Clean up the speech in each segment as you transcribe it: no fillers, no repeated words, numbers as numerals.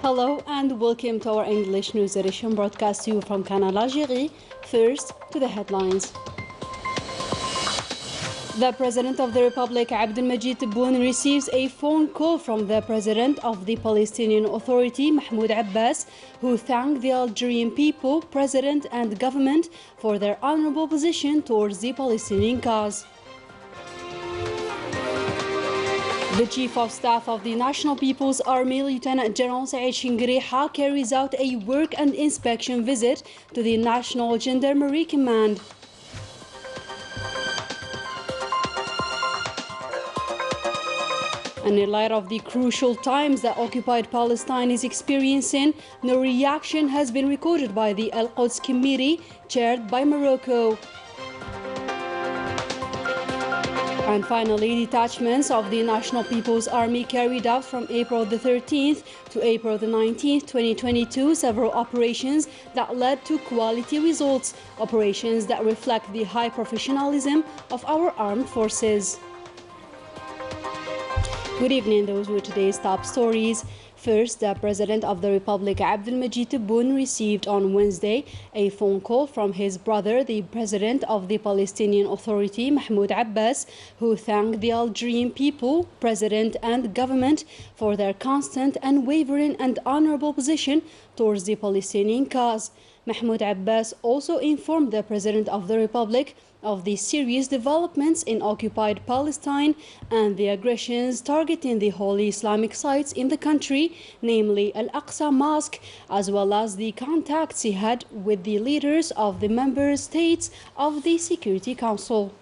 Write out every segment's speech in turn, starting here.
Hello and welcome to our English news edition broadcast to you from Canal, Algérie. First, to the headlines. The President of the Republic, Abdelmajid Tebboune, receives a phone call from the President of the Palestinian Authority, Mahmoud Abbas, who thanked the Algerian people, President and government for their honorable position towards the Palestinian cause. The Chief of Staff of the National People's Army, Lieutenant General Saeed Shingriha, carries out a work and inspection visit to the National Gendarmerie Command. And in light of the crucial times that occupied Palestine is experiencing, no reaction has been recorded by the Al-Quds Committee, chaired by Morocco. And finally, detachments of the National People's Army carried out from April the 13th to April the 19th, 2022, several operations that led to quality results, operations that reflect the high professionalism of our armed forces. Good evening, those were today's top stories. First, the President of the Republic, Abdelmajid Tebboune, received on Wednesday a phone call from his brother, the President of the Palestinian Authority, Mahmoud Abbas, who thanked the Algerian people, President and government for their constant, unwavering and honorable position towards the Palestinian cause. Mahmoud Abbas also informed the President of the Republic of the serious developments in occupied Palestine and the aggressions targeting the holy Islamic sites in the country, namely Al-Aqsa Mosque, as well as the contacts he had with the leaders of the member states of the Security Council.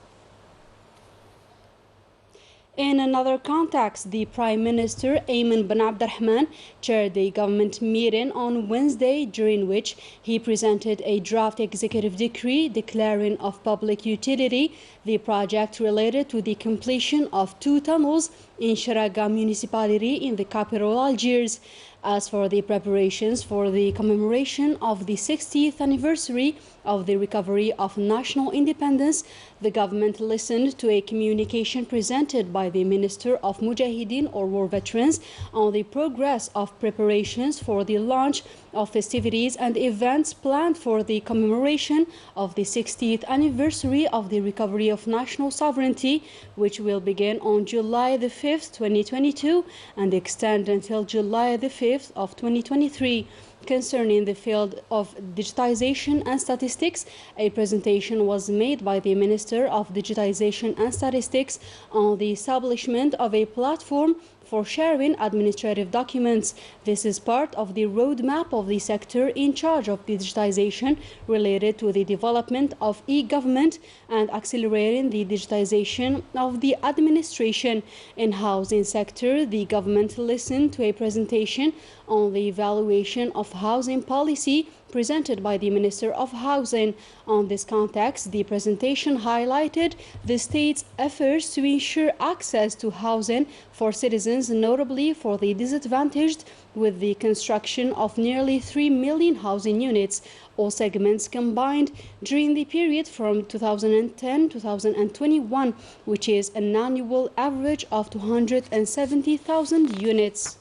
In another context, the Prime Minister, Ayman bin Abdurrahman, chaired a government meeting on Wednesday, during which he presented a draft executive decree declaring of public utility the project related to the completion of 2 tunnels in Sharaga municipality in the capital Algiers. As for the preparations for the commemoration of the 60th anniversary of the recovery of national independence, the government listened to a communication presented by the Minister of Mujahideen or War Veterans on the progress of preparations for the launch of festivities and events planned for the commemoration of the 60th anniversary of the recovery of national sovereignty, which will begin on July the 5th, 2022 and extend until July the 5th of 2023. Concerning the field of digitization and statistics, a presentation was made by the Minister of Digitization and Statistics on the establishment of a platform for sharing administrative documents. This is part of the roadmap of the sector in charge of digitization related to the development of e-government and accelerating the digitization of the administration. In housing sector, the government listened to a presentation on the evaluation of housing policy presented by the Minister of Housing. On this context, the presentation highlighted the state's efforts to ensure access to housing for citizens, notably for the disadvantaged, with the construction of nearly 3 million housing units, all segments combined, during the period from 2010-2021, which is an annual average of 270,000 units.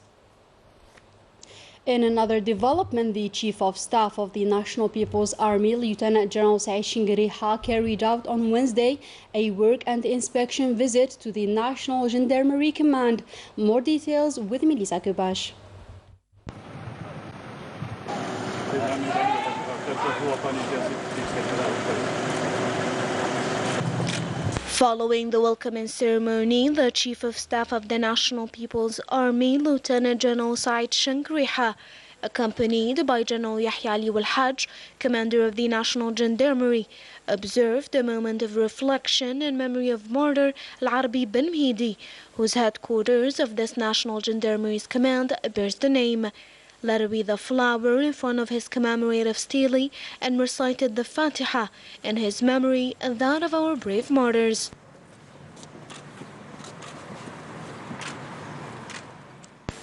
In another development, the Chief of Staff of the National People's Army, Lieutenant General Saeed Shingriha, carried out on Wednesday a work and inspection visit to the National Gendarmerie Command. More details with Melissa Kubash. Following the welcoming ceremony, the Chief of Staff of the National People's Army, Lieutenant General Saeed Shingriha, accompanied by General Yahya Ali Al-Hajj, Commander of the National Gendarmerie, observed a moment of reflection in memory of martyr Al-Arabi bin Mhidi, whose headquarters of this National Gendarmerie's command bears the name. Later with a flower in front of his commemorative stele and recited the Fatiha in his memory and that of our brave martyrs.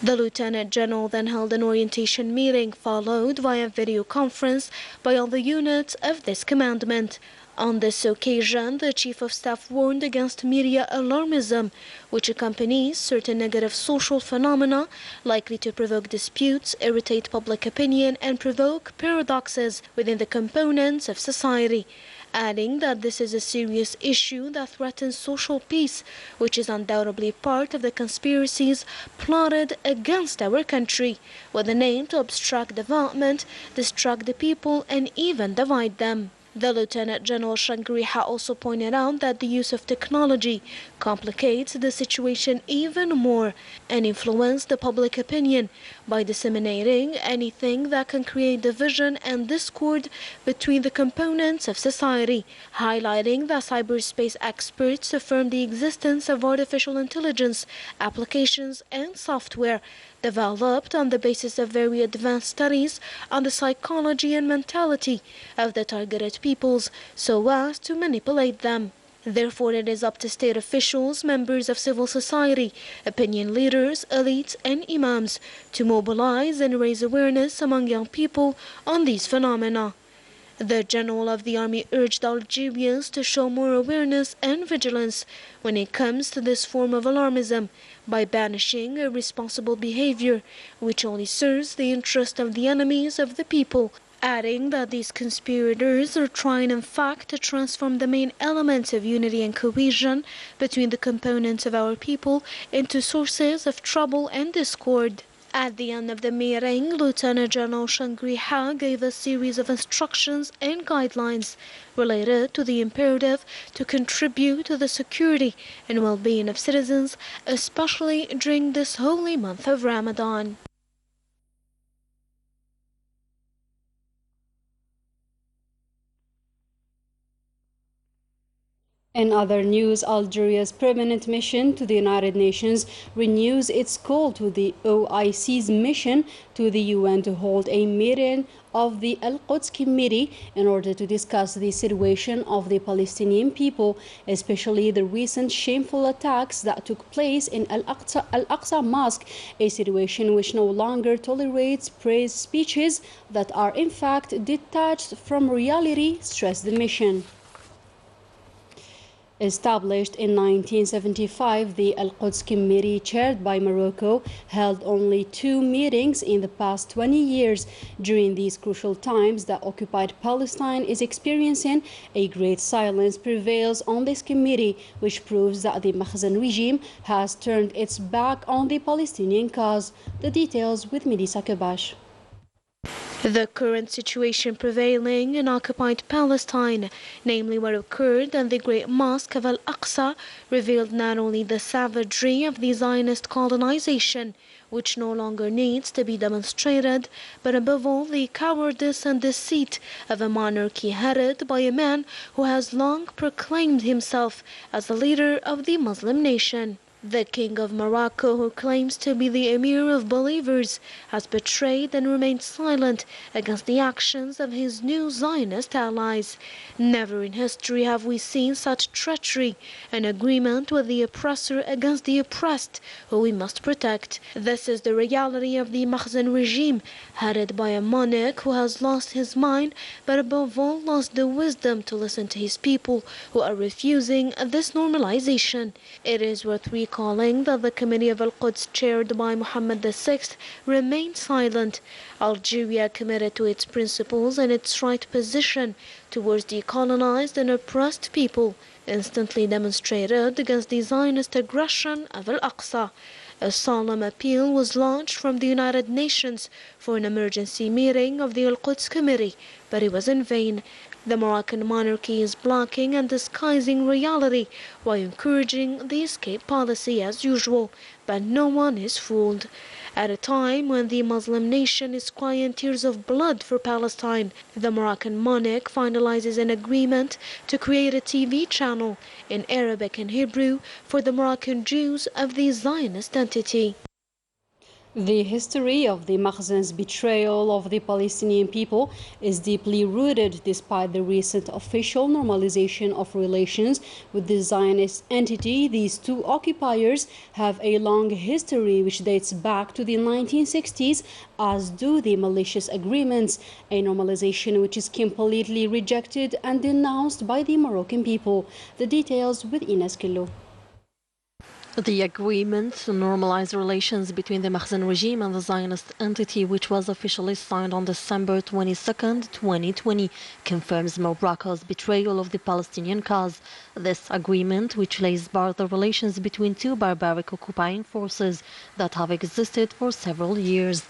The Lieutenant General then held an orientation meeting followed via video conference by all the units of this commandment. On this occasion, the Chief of Staff warned against media alarmism, which accompanies certain negative social phenomena likely to provoke disputes, irritate public opinion, and provoke paradoxes within the components of society, adding that this is a serious issue that threatens social peace, which is undoubtedly part of the conspiracies plotted against our country, with an aim to obstruct development, distract the people, and even divide them. The Lieutenant General Shangriha also pointed out that the use of technology complicates the situation even more and influences the public opinion by disseminating anything that can create division and discord between the components of society, highlighting that cyberspace experts affirm the existence of artificial intelligence applications and software developed on the basis of very advanced studies on the psychology and mentality of the targeted peoples so as to manipulate them. Therefore, it is up to state officials, members of civil society, opinion leaders, elites, and imams to mobilize and raise awareness among young people on these phenomena. The General of the Army urged Algerians to show more awareness and vigilance when it comes to this form of alarmism by banishing irresponsible behavior, which only serves the interest of the enemies of the people, adding that these conspirators are trying in fact to transform the main elements of unity and cohesion between the components of our people into sources of trouble and discord. At the end of the meeting, Lieutenant General Shangriha gave a series of instructions and guidelines related to the imperative to contribute to the security and well-being of citizens, especially during this holy month of Ramadan. In other news, Algeria's permanent mission to the United Nations renews its call to the OIC's mission to the UN to hold a meeting of the Al-Quds Committee in order to discuss the situation of the Palestinian people, especially the recent shameful attacks that took place in Al-Aqsa Mosque, a situation which no longer tolerates praise speeches that are in fact detached from reality, stressed the mission. Established in 1975, the Al-Quds Committee, chaired by Morocco, held only 2 meetings in the past 20 years. During these crucial times that occupied Palestine is experiencing, a great silence prevails on this committee, which proves that the Makhzen regime has turned its back on the Palestinian cause. The details with Melissa Kabash. The current situation prevailing in occupied Palestine, namely what occurred in the Great Mosque of Al-Aqsa, revealed not only the savagery of the Zionist colonization, which no longer needs to be demonstrated, but above all the cowardice and deceit of a monarchy headed by a man who has long proclaimed himself as the leader of the Muslim nation. The King of Morocco, who claims to be the Emir of believers, has betrayed and remained silent against the actions of his new Zionist allies. Never in history have we seen such treachery, an agreement with the oppressor against the oppressed, who we must protect. This is the reality of the Makhzen regime, headed by a monarch who has lost his mind, but above all lost the wisdom to listen to his people, who are refusing this normalization. It is worth recalling that the Committee of Al-Quds, chaired by Mohammed VI, remained silent. Algeria, committed to its principles and its right position towards the colonized and oppressed people, instantly demonstrated against the Zionist aggression of Al-Aqsa. A solemn appeal was launched from the United Nations for an emergency meeting of the Al-Quds Committee, but it was in vain. The Moroccan monarchy is blocking and disguising reality while encouraging the escape policy as usual, but no one is fooled. At a time when the Muslim nation is crying tears of blood for Palestine, the Moroccan monarch finalizes an agreement to create a TV channel in Arabic and Hebrew for the Moroccan Jews of the Zionist entity. The history of the Makhzen's betrayal of the Palestinian people is deeply rooted despite the recent official normalization of relations with the Zionist entity. These two occupiers have a long history which dates back to the 1960s, as do the malicious agreements, a normalization which is completely rejected and denounced by the Moroccan people. The details with Ines Killo. The agreement to normalize relations between the Makhzen regime and the Zionist entity, which was officially signed on December 22, 2020, confirms Morocco's betrayal of the Palestinian cause. This agreement, which lays bare the relations between two barbaric occupying forces that have existed for several years.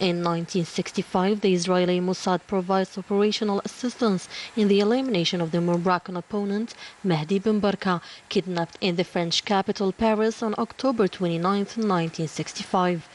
In 1965, the Israeli Mossad provides operational assistance in the elimination of the Moroccan opponent Mehdi Ben Barka, kidnapped in the French capital Paris on October 29, 1965.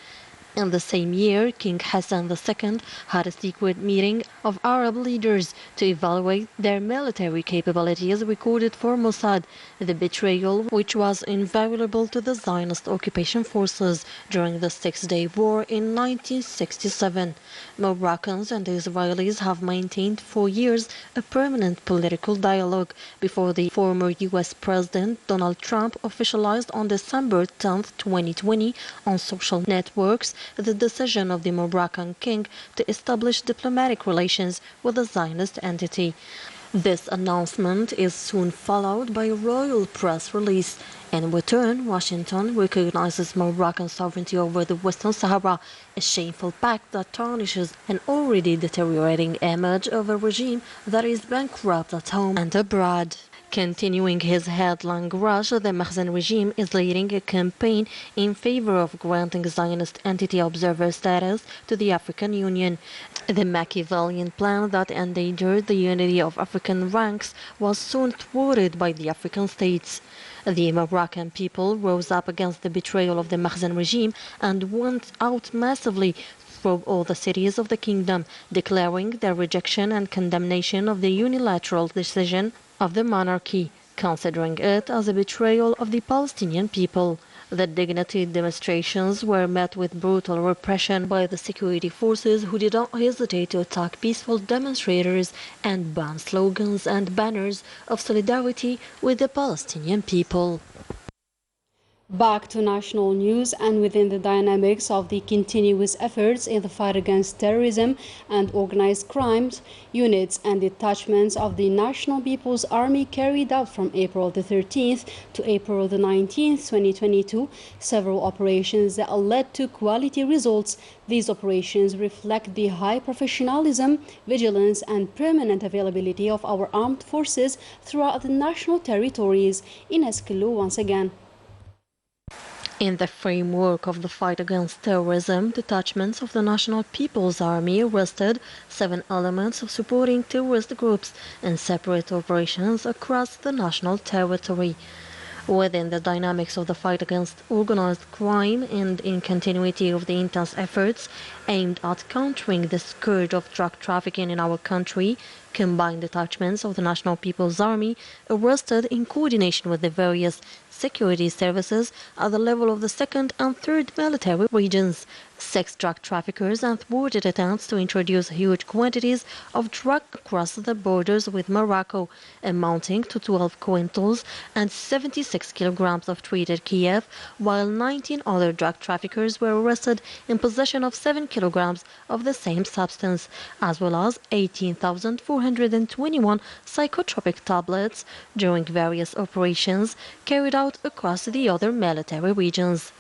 In the same year, King Hassan II had a secret meeting of Arab leaders to evaluate their military capabilities recorded for Mossad, the betrayal which was invaluable to the Zionist occupation forces during the Six-Day War in 1967. Moroccans and Israelis have maintained for years a permanent political dialogue before the former U.S. President Donald Trump officialized on December 10, 2020 on social networks the decision of the Moroccan king to establish diplomatic relations with the Zionist entity. This announcement is soon followed by a royal press release. In return, Washington recognizes Moroccan sovereignty over the Western Sahara, a shameful pact that tarnishes an already deteriorating image of a regime that is bankrupt at home and abroad. Continuing his headlong rush, the Makhzen regime is leading a campaign in favor of granting Zionist entity observer status to the African Union. The Machiavellian plan that endangered the unity of African ranks was soon thwarted by the African states. The Moroccan people rose up against the betrayal of the Makhzen regime and went out massively through all the cities of the kingdom, declaring their rejection and condemnation of the unilateral decision of the monarchy, considering it as a betrayal of the Palestinian people. The dignity demonstrations were met with brutal repression by the security forces, who did not hesitate to attack peaceful demonstrators and ban slogans and banners of solidarity with the Palestinian people. Back to national news, and within the dynamics of the continuous efforts in the fight against terrorism and organized crimes, units and detachments of the National People's Army carried out from April the 13th to April the 19th, 2022, several operations that led to quality results. These operations reflect the high professionalism, vigilance, and permanent availability of our armed forces throughout the national territories. Ines Killu once again. In the framework of the fight against terrorism, detachments of the National People's Army arrested 7 elements of supporting terrorist groups in separate operations across the national territory. Within the dynamics of the fight against organized crime and in continuity of the intense efforts aimed at countering the scourge of drug trafficking in our country, combined detachments of the National People's Army arrested in coordination with the various security services at the level of the 2nd and 3rd military regions 6 drug traffickers and thwarted attempts to introduce huge quantities of drug across the borders with Morocco, amounting to 12 quintals and 76 kilograms of treated Kiev, while 19 other drug traffickers were arrested in possession of 7 kilograms of the same substance, as well as 18,421 psychotropic tablets during various operations carried out across the other military regions.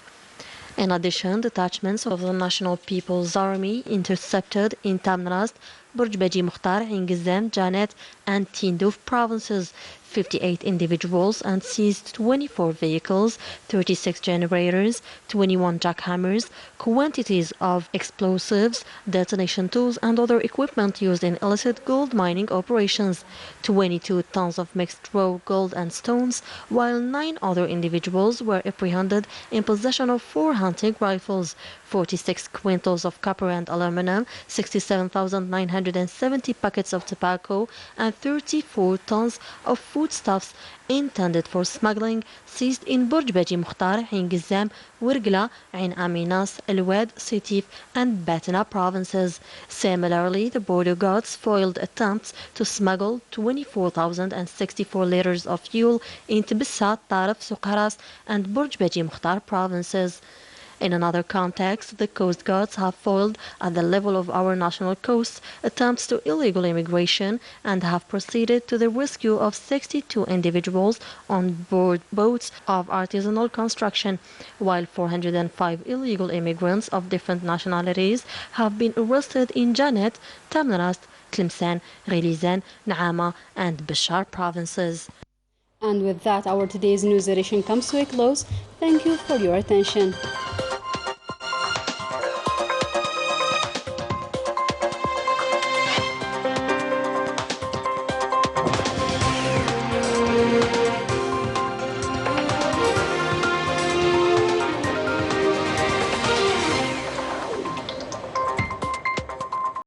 In addition, detachments of the National People's Army intercepted in Tamrast, Burj Beji Mukhtar, Ingizem, Janet, and Tindouf provinces 58 individuals and seized 24 vehicles, 36 generators, 21 jackhammers, quantities of explosives, detonation tools, and other equipment used in illicit gold mining operations, 22 tons of mixed raw gold and stones, while 9 other individuals were apprehended in possession of 4 hunting rifles, 46 quintals of copper and aluminum, 67,900 270 packets of tobacco and 34 tons of foodstuffs intended for smuggling seized in Burj Baji Mukhtar, Ain Gizam, Wirgla, Ain Aminas, El Wad, Sétif and Batna provinces. Similarly, the border guards foiled attempts to smuggle 24,064 liters of fuel into Bissat, Taraf, Suqaras and Burj Baji Mukhtar provinces. In another context, the Coast Guards have foiled at the level of our national coast attempts to illegal immigration and have proceeded to the rescue of 62 individuals on board boats of artisanal construction, while 405 illegal immigrants of different nationalities have been arrested in Janet, Tamnarast, Tlemcen, Ghelizan, Naama and Bishar provinces. And with that, our today's news edition comes to a close. Thank you for your attention.